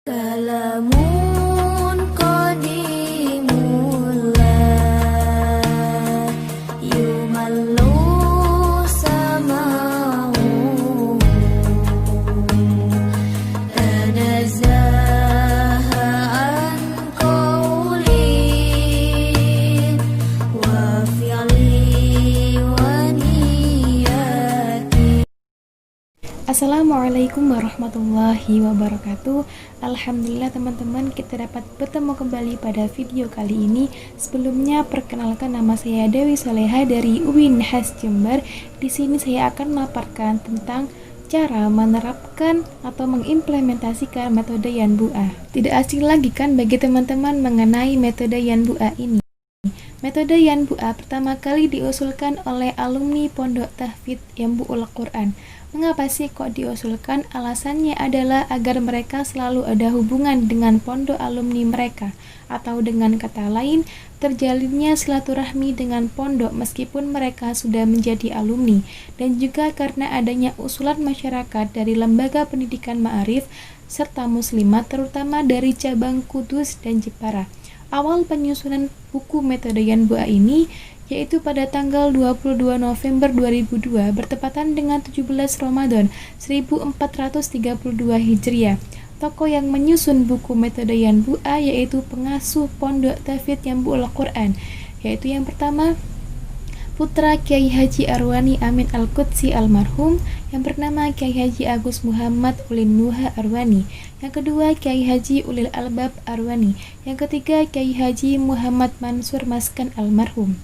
Kalamun qadimullah yumallu sama'u tanazzaha an qawlin wa fi'li wa niyati. Assalamualaikum warahmatullahi wabarakatuh. Alhamdulillah teman-teman, kita dapat bertemu kembali pada video kali ini. Sebelumnya perkenalkan, nama saya Dewi Soleha dari UIN Has Jember. Di sini saya akan memaparkan tentang cara menerapkan atau mengimplementasikan metode Yanbu'ah. Tidak asing lagi kan bagi teman-teman mengenai metode Yanbu'ah ini. Metode Yanbu'ah pertama kali diusulkan oleh alumni Pondok Tahfidz Yanbu'ul Quran. Mengapa sih kok diusulkan? Alasannya adalah agar mereka selalu ada hubungan dengan pondok alumni mereka, atau dengan kata lain, terjalinnya silaturahmi dengan pondok meskipun mereka sudah menjadi alumni, dan juga karena adanya usulan masyarakat dari lembaga pendidikan ma'arif serta muslimat, terutama dari cabang Kudus dan Jepara. Awal penyusunan buku metode Yanbu'ah ini yaitu pada tanggal 22 November 2002 bertepatan dengan 17 Ramadan 1432 Hijriah. Tokoh yang menyusun buku metode Yanbu'ah yaitu pengasuh Pondok Tahfidz Yanbu'ul Quran, yaitu yang pertama putra Kiai Haji Arwani Amin Al-Qudsi almarhum yang bernama Kiai Haji Agus Muhammad Ulin Nuha Arwani, yang kedua Kiai Haji Ulil Albab Arwani, yang ketiga Kiai Haji Muhammad Mansur Maskan almarhum.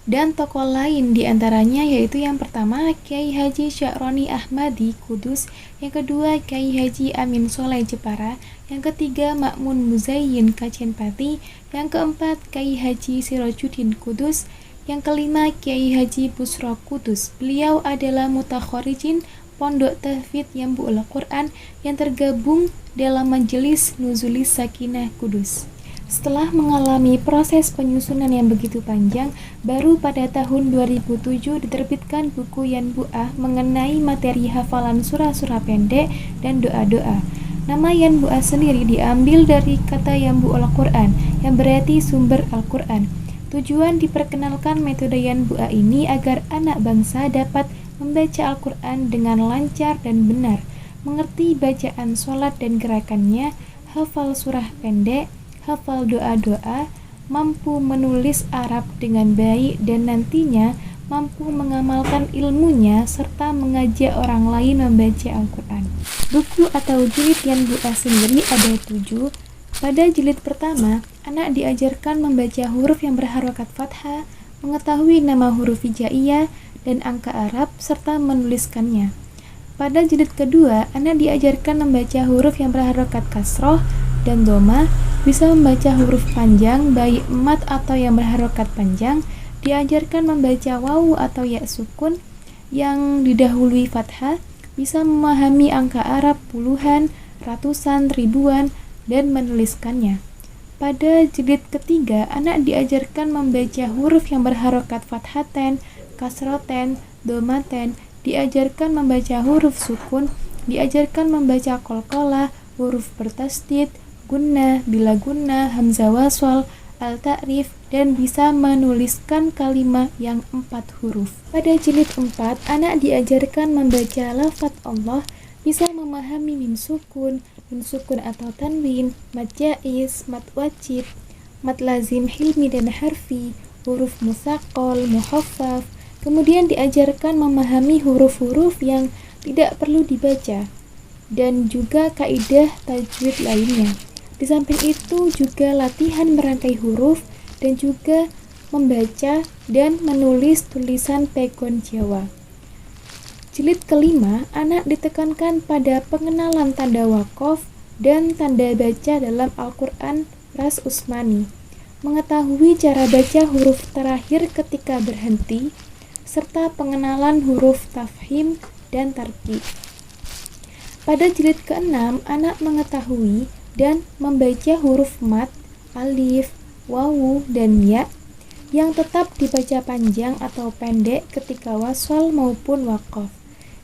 Dan tokoh lain diantaranya yaitu yang pertama Kiai Haji Sya'roni Ahmadi Kudus, yang kedua Kiai Haji Amin Soleh Jepara, yang ketiga Ma'mun Muzayyin Kacenpati, yang keempat Kiai Haji Sirajuddin Kudus, yang kelima Kiai Haji Busro Kudus. Beliau adalah mutakhorijin Pondok Tahfidz Yanbu'ul Quran yang tergabung dalam Majelis Nuzulis Sakinah Kudus. Setelah mengalami proses penyusunan yang begitu panjang, baru pada tahun 2007 diterbitkan buku Yanbu'ah mengenai materi hafalan surah-surah pendek dan doa-doa. Nama Yanbu'ah sendiri diambil dari kata Yanbu'ul Quran, yang berarti sumber Al-Quran. Tujuan diperkenalkan metode Yanbu'ah ini agar anak bangsa dapat membaca Al-Quran dengan lancar dan benar, mengerti bacaan sholat dan gerakannya, hafal surah pendek, hafal doa-doa, mampu menulis Arab dengan baik, dan nantinya mampu mengamalkan ilmunya serta mengajak orang lain membaca Al-Quran. Buku atau jilid Yanbu'ah sendiri ada 7. Pada jilid pertama, anak diajarkan membaca huruf yang berharokat fathah, mengetahui nama huruf hijaiyah dan angka Arab, serta menuliskannya. Pada jilid kedua, anak diajarkan membaca huruf yang berharokat kasroh dan dhamma, bisa membaca huruf panjang baik mat atau yang berharokat panjang, diajarkan membaca wawu atau ya sukun yang didahului fathah, bisa memahami angka Arab puluhan, ratusan, ribuan, dan menuliskannya. Pada jilid ketiga, anak diajarkan membaca huruf yang berharokat fathaten, kasroten, dhammaten, diajarkan membaca huruf sukun, diajarkan membaca qalqalah, huruf bertasdid, gunnah, bila gunnah, hamzah wasol, al-ta'rif, dan bisa menuliskan kalimat yang 4 huruf. Pada jilid 4, anak diajarkan membaca lafaz Allah, bisa memahami mim sukun atau tanwin, mad jaiz, mad wajib, mad lazim hilmi dan harfi, huruf musaqqal, muhaffaf. Kemudian diajarkan memahami huruf-huruf yang tidak perlu dibaca dan juga kaidah tajwid lainnya. Di samping itu juga latihan merangkai huruf dan juga membaca dan menulis tulisan pegon Jawa. Jilid kelima, anak ditekankan pada pengenalan tanda waqaf dan tanda baca dalam Al-Quran Ras Usmani, mengetahui cara baca huruf terakhir ketika berhenti, serta pengenalan huruf tafhim dan tarqiq. Pada jilid ke-6, anak mengetahui dan membaca huruf mat, alif, wawu, dan ya yang tetap dibaca panjang atau pendek ketika wasol maupun waqaf.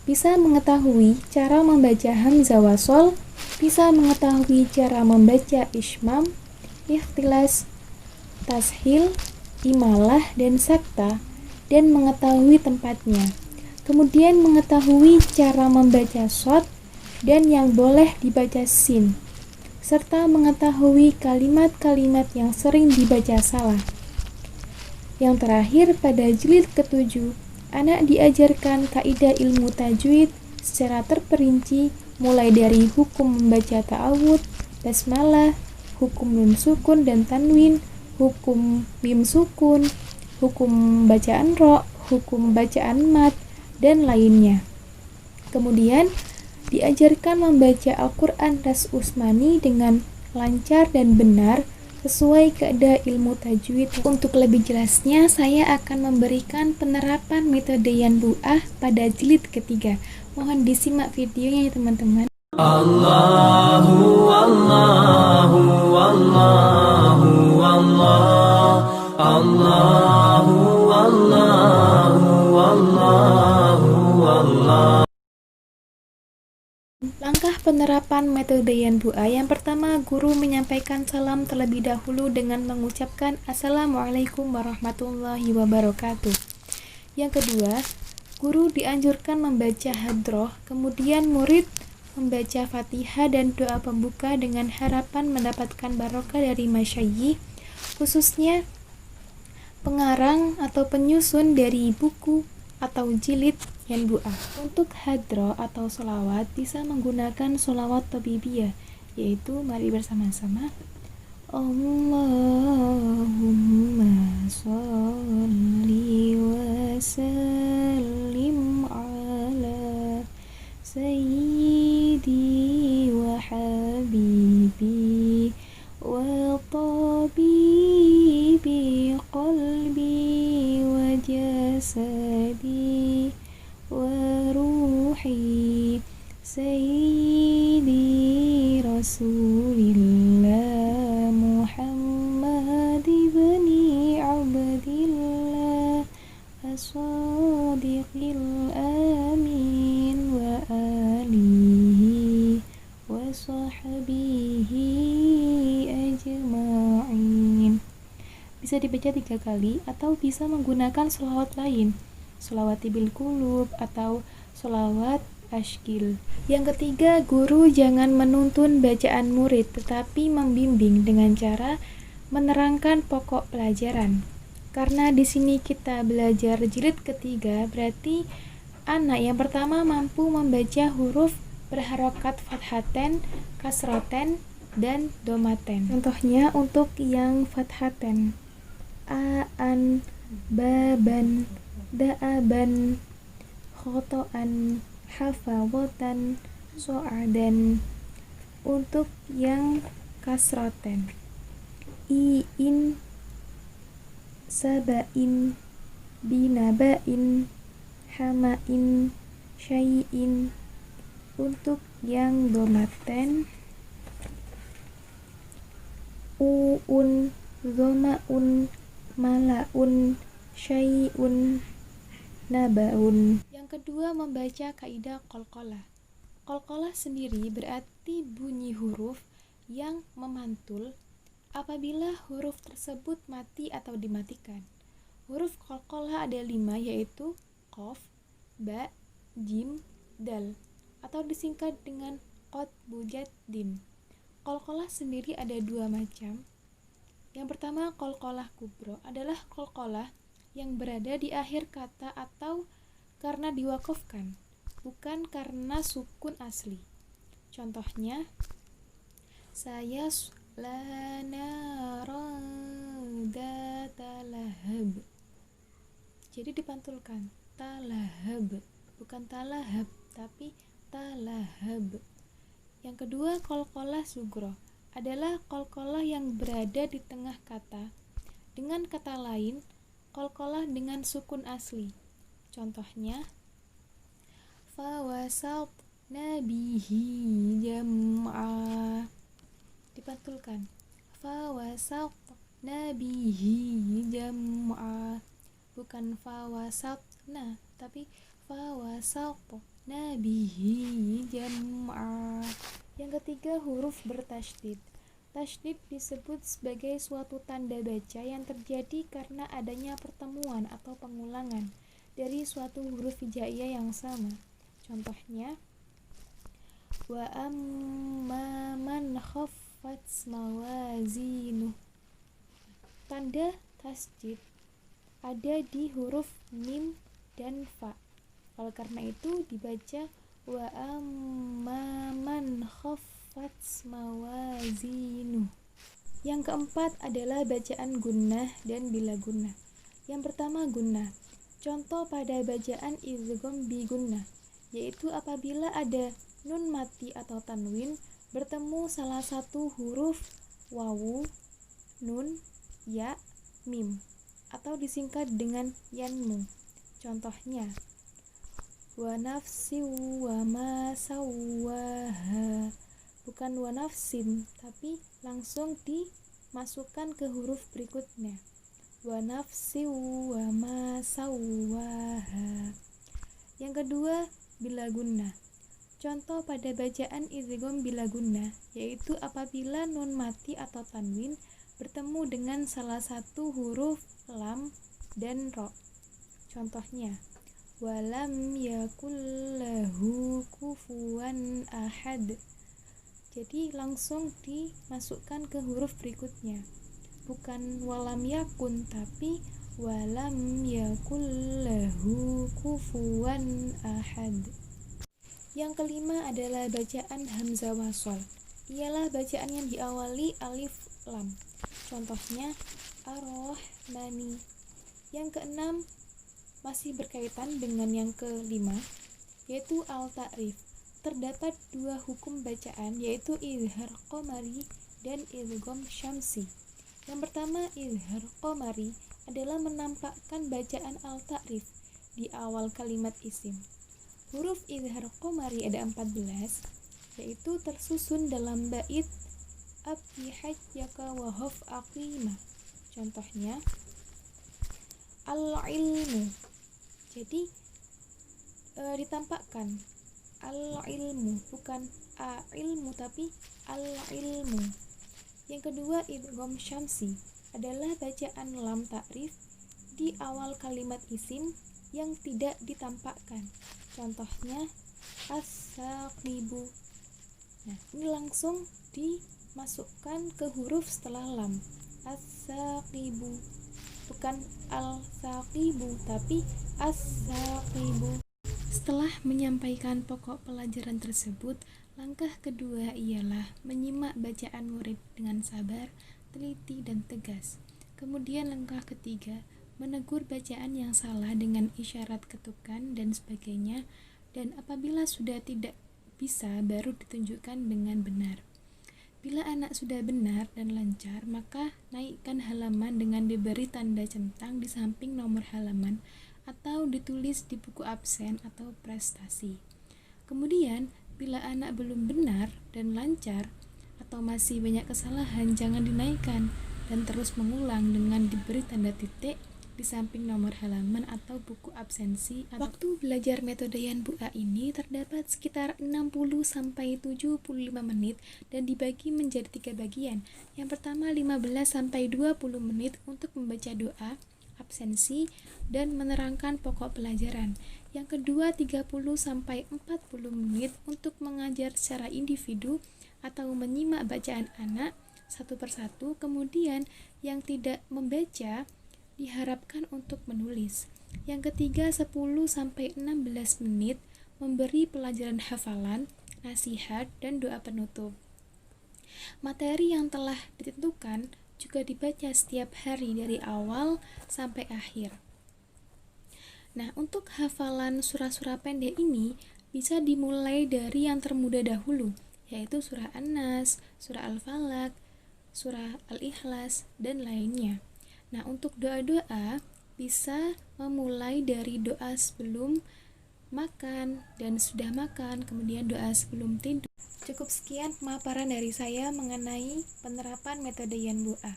Bisa mengetahui cara membaca hamzah wasol, bisa mengetahui cara membaca ismam, ikhtilas, tashil, imalah, dan sakta, dan mengetahui tempatnya. Kemudian mengetahui cara membaca shad dan yang boleh dibaca sin, serta mengetahui kalimat-kalimat yang sering dibaca salah. Yang terakhir, pada jilid ke-7, anak diajarkan kaidah ilmu tajwid secara terperinci, mulai dari hukum membaca ta'awud, basmalah, hukum mim sukun dan tanwin, hukum mim sukun, hukum bacaan ro, hukum bacaan mat, dan lainnya. Kemudian diajarkan membaca Al-Quran Ras Usmani dengan lancar dan benar sesuai kaidah ilmu tajwid. Untuk lebih jelasnya, saya akan memberikan penerapan metode Yanbu'ah pada jilid ketiga. Mohon disimak videonya ya teman-teman. Allahu Allahu Allahu Allah Allahu Allahu Allahu Allah. Langkah penerapan metode Yanbu'ah. Yang pertama, guru menyampaikan salam terlebih dahulu dengan mengucapkan Assalamualaikum warahmatullahi wabarakatuh. Yang kedua, guru dianjurkan membaca hadroh, kemudian murid membaca Fatihah dan doa pembuka dengan harapan mendapatkan barokah dari masyayikh, khususnya pengarang atau penyusun dari buku atau jilid Yanbu'ah. Untuk hadroh atau sholawat bisa menggunakan sholawat tabibiyah, yaitu mari bersama-sama Allahumma sholli wa sallim ala sayyidi wa habibi wa tabibi qalbi wa jasadi wa ruhi sayyidi rasulillah Muhammad ibni abdillah as-sadiqil amin wa alihi wa sahbihi ajma'in. Bisa dibaca 3 kali atau bisa menggunakan sholawat lain, sholawat bil qulub atau sholawat ashkil. Yang ketiga, guru jangan menuntun bacaan murid tetapi membimbing dengan cara menerangkan pokok pelajaran. Karena di sini kita belajar jilid ketiga, berarti anak yang pertama mampu membaca huruf berharokat fathaten, kasroten, dan domaten. Contohnya untuk yang fathaten, aan, baban, da'aban, khotoan, hafawatan, so'adan. Untuk yang kasroten, i'in, sabain, binabain, hamain, syai'in. Untuk yang domaten, u'un, zomaun, malaun, syai'un, nabaun. Yang kedua, membaca kaidah qalqalah. Qalqalah sendiri berarti bunyi huruf yang memantul apabila huruf tersebut mati atau dimatikan. Huruf qalqalah ada 5, yaitu qaf, ba, jim, dal, atau disingkat dengan qad, bujat, dim. Qalqalah sendiri ada 2 macam. Yang pertama, qalqalah kubro adalah qalqalah yang berada di akhir kata atau karena diwakafkan, bukan karena sukun asli. Contohnya, saya lana talahab. Jadi dipantulkan talahab, bukan talahab tapi talahab. Yang kedua, qalqalah sugro adalah qalqalah yang berada di tengah kata. Dengan kata lain, qalqalah dengan sukun asli. Contohnya, fawasat nabihi jam'a. Dipantulkan fawasat nabihi jam'a, bukan fawasatna tapi fawasat nabihi jam'a. Yang ketiga, huruf bertasydid. Tasydid disebut sebagai suatu tanda baca yang terjadi karena adanya pertemuan atau pengulangan dari suatu huruf hijaiyah yang sama. Contohnya, wa amma man khaffat mawazinuh. Tanda tasydid ada di huruf mim dan fa. Oleh karena itu dibaca wa amma man khaffat mawazinu. Yang keempat adalah bacaan gunnah dan bila gunnah. Yang pertama gunnah. Contoh pada bacaan idgham bi gunnah, yaitu apabila ada nun mati atau tanwin bertemu salah satu huruf wawu, nun, ya, mim, atau disingkat dengan yanmu. Contohnya, wa nafsi wa ma sawwaha. Bukan wa nafsin, tapi langsung dimasukkan ke huruf berikutnya. Wa nafsi wa ma sawwaha. Yang kedua, bila gunnah. Contoh pada bacaan idgham bila gunnah, yaitu apabila nun mati atau tanwin bertemu dengan salah satu huruf lam dan ro. Contohnya, walam yakul lahu kufuwan ahad. Jadi langsung dimasukkan ke huruf berikutnya, bukan walam yakun, tapi walam yakul lahu kufuwan ahad. Yang kelima adalah bacaan hamzah wasol. Ialah bacaan yang diawali alif lam. Contohnya, ar-rahmani. Yang keenam masih berkaitan dengan yang kelima, yaitu al-ta'rif. Terdapat dua hukum bacaan, yaitu izhar qamari dan idgham syamsi. Yang pertama, izhar qamari adalah menampakkan bacaan al-ta'rif di awal kalimat isim. Huruf izhar qamari ada 14, yaitu tersusun dalam bait abdi hajjaka wa haf aqima. Contohnya, al-ilmu. Jadi ditampakkan al-ilmu, bukan a-ilmu, tapi al-ilmu. Yang kedua, idgham syamsi adalah bacaan lam ta'rif di awal kalimat isim yang tidak ditampakkan. Contohnya, as-saqibu. Nah, ini langsung dimasukkan ke huruf setelah lam. As-saqibu, bukan al-saqibu, tapi as-saqibu. Setelah menyampaikan pokok pelajaran tersebut, langkah kedua ialah menyimak bacaan murid dengan sabar, teliti, dan tegas. Kemudian langkah ketiga, menegur bacaan yang salah dengan isyarat ketukan dan sebagainya, dan apabila sudah tidak bisa, baru ditunjukkan dengan benar. Bila anak sudah benar dan lancar, maka naikkan halaman dengan diberi tanda centang di samping nomor halaman atau ditulis di buku absen atau prestasi. Kemudian, bila anak belum benar dan lancar atau masih banyak kesalahan, jangan dinaikkan dan terus mengulang dengan diberi tanda titik di samping nomor halaman atau buku absensi. Waktu belajar metode Yan Bu A ini terdapat sekitar 60-75 menit dan dibagi menjadi 3 bagian. Yang pertama 15-20 menit untuk membaca doa, absensi, dan menerangkan pokok pelajaran. Yang kedua 30-40 menit untuk mengajar secara individu atau menyimak bacaan anak satu persatu. Kemudian yang tidak membaca diharapkan untuk menulis. Yang ketiga 10-16 menit memberi pelajaran hafalan, nasihat, dan doa penutup. Materi yang telah ditentukan juga dibaca setiap hari dari awal sampai akhir. Nah, untuk hafalan surah-surah pendek ini bisa dimulai dari yang termudah dahulu, yaitu surah An-Nas, surah Al-Falaq, surah Al-Ikhlas, dan lainnya. Nah, untuk doa-doa bisa memulai dari doa sebelum makan dan sudah makan, kemudian doa sebelum tidur. Cukup sekian pemaparan dari saya mengenai penerapan metode Yan Bu A.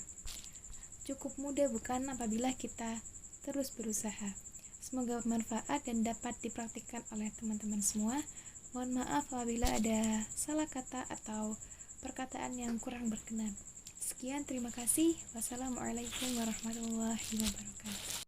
Cukup mudah bukan apabila kita terus berusaha. Semoga bermanfaat dan dapat dipraktikkan oleh teman-teman semua. Mohon maaf apabila ada salah kata atau perkataan yang kurang berkenan. Sekian, terima kasih. Wassalamualaikum warahmatullahi wabarakatuh.